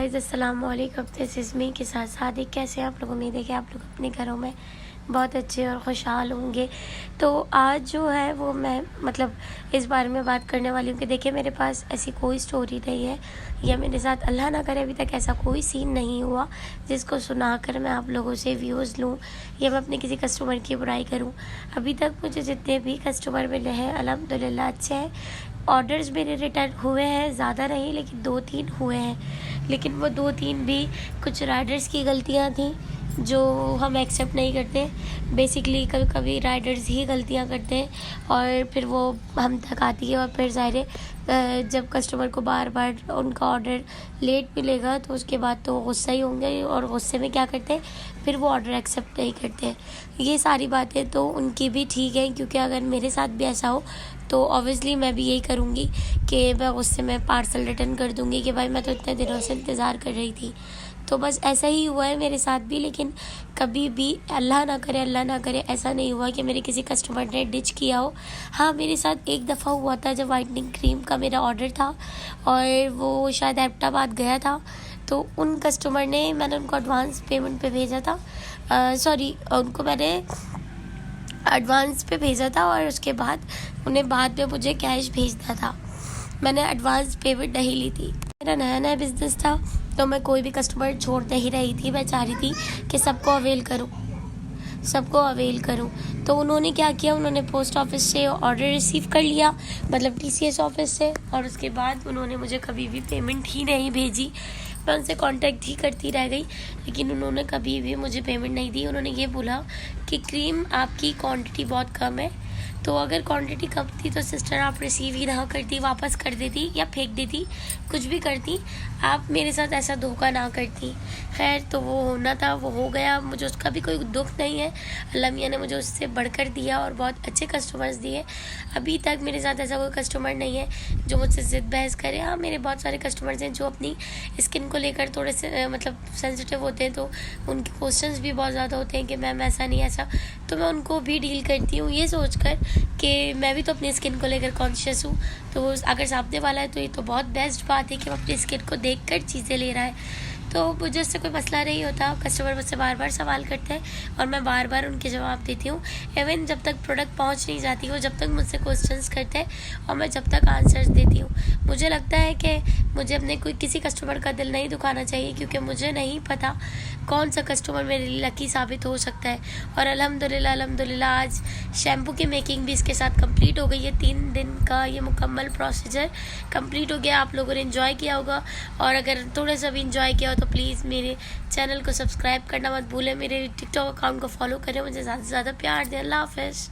Guys अस्सलाम वालेकुम। This is me के साथ साथ कैसे हैं आप लोग। उम्मीद है कि आप लोग अपने घरों में बहुत अच्छे और खुशहाल होंगे। तो आज जो है वो मैं इस बारे में बात करने वाली हूँ कि देखिए मेरे पास ऐसी कोई स्टोरी नहीं है या मेरे साथ अल्लाह ना करे अभी तक ऐसा कोई सीन नहीं हुआ जिसको सुनाकर मैं आप लोगों से व्यूज़ लूँ या मैं अपने किसी कस्टमर की बुराई करूँ। अभी तक मुझे जितने भी कस्टमर मिले हैं अल्हम्दुलिल्लाह अच्छे हैं। ऑर्डर्स मेरे रिटर्न हुए हैं, ज़्यादा नहीं लेकिन 2-3 हुए हैं। लेकिन वो 2-3 भी कुछ राइडर्स की गलतियाँ थी जो हम एक्सेप्ट नहीं करते। बेसिकली कभी कभी राइडर्स ही गलतियाँ करते हैं और फिर वो हम तक आती है और फिर ज़ाहिर है जब कस्टमर को बार बार उनका ऑर्डर लेट मिलेगा तो उसके बाद तो गुस्सा ही होंगे और गुस्से में क्या करते हैं फिर वो ऑर्डर एक्सेप्ट नहीं करते। ये सारी बातें तो उनकी भी ठीक है, क्योंकि अगर मेरे साथ भी ऐसा हो तो ऑब्वियसली मैं भी यही करूँगी कि मैं गुस्से में पार्सल रिटर्न कर दूँगी कि भाई मैं तो इतने दिनों से इंतज़ार कर रही थी। तो बस ऐसा ही हुआ है मेरे साथ भी। लेकिन कभी भी अल्लाह ना करे ऐसा नहीं हुआ कि मेरे किसी कस्टमर ने डिच किया हो। हाँ, मेरे साथ एक दफ़ा हुआ था जब वाइटनिंग क्रीम का मेरा ऑर्डर था और वो शायद एबटाबाद गया था। तो उन कस्टमर ने मैंने उनको एडवांस पेमेंट पे भेजा था, उनको मैंने एडवांस पे भेजा था और उसके बाद उन्हें बाद में मुझे कैश भेजना था। मैंने एडवांस पेमेंट नहीं ली थी। मेरा नया नया बिज़नेस था तो मैं कोई भी कस्टमर छोड़ नहीं रही थी। मैं चाह रही थी कि सबको अवेल करूं। तो उन्होंने क्या किया, उन्होंने पोस्ट ऑफिस से ऑर्डर रिसीव कर लिया, मतलब TCS ऑफिस से, और उसके बाद उन्होंने मुझे कभी भी पेमेंट ही नहीं भेजी। मैं उनसे कांटेक्ट ही करती रह गई लेकिन उन्होंने कभी भी मुझे पेमेंट नहीं दी। उन्होंने ये बोला कि क्रीम आपकी क्वांटिटी बहुत कम है, तो अगर क्वांटिटी कम थी तो सिस्टर आप रिसीव ही ना करती, वापस कर देती या फेंक देती, कुछ भी करती, आप मेरे साथ ऐसा धोखा ना करती। खैर, तो वो होना था वो हो गया, मुझे उसका भी कोई दुख नहीं है। अल्लाह मियां ने मुझे उससे बढ़कर दिया और बहुत अच्छे कस्टमर्स दिए। अभी तक मेरे साथ ऐसा कोई कस्टमर नहीं है जो मुझसे ज़िद बहस करे। हाँ, मेरे बहुत सारे कस्टमर्स हैं जो अपनी स्किन को लेकर थोड़े से सेंसिटिव होते हैं, तो उनके क्वेश्चंस भी बहुत ज़्यादा होते हैं कि मैम ऐसा नहीं ऐसा, तो मैं उनको भी डील करती हूँ ये सोचकर कि मैं भी तो अपनी स्किन को लेकर कॉन्शियस हूँ। तो अगर सामने वाला है तो ये तो बहुत बेस्ट बात है कि वो अपनी स्किन को देखकर चीज़ें ले रहा है। तो मुझे उससे कोई मसला नहीं होता। कस्टमर मुझसे बार बार सवाल करते हैं और मैं बार बार उनके जवाब देती हूँ। इवन जब तक प्रोडक्ट पहुँच नहीं जाती हो, जब तक मुझसे क्वेश्चंस करते हैं और मैं जब तक आंसर्स देती हूँ। मुझे लगता है कि मुझे अपने किसी कस्टमर का दिल नहीं दुखाना चाहिए, क्योंकि मुझे नहीं पता कौन सा कस्टमर मेरे लिए लकी साबित हो सकता है। और अल्हम्दुलिल्लाह आज शैम्पू की मेकिंग भी इसके साथ कंप्लीट हो गई है। 3 दिन का ये मुकम्मल प्रोसीजर कंप्लीट हो गया। आप लोगों ने एंजॉय किया होगा, और अगर थोड़ा सा भी एंजॉय किया हो तो प्लीज़ मेरे चैनल को सब्सक्राइब करना मत भूलें। मेरे टिकटॉक अकाउंट को फॉलो करें, मुझे ज़्यादा से ज़्यादा प्यार दें। अल्लाह हाफ़िज़।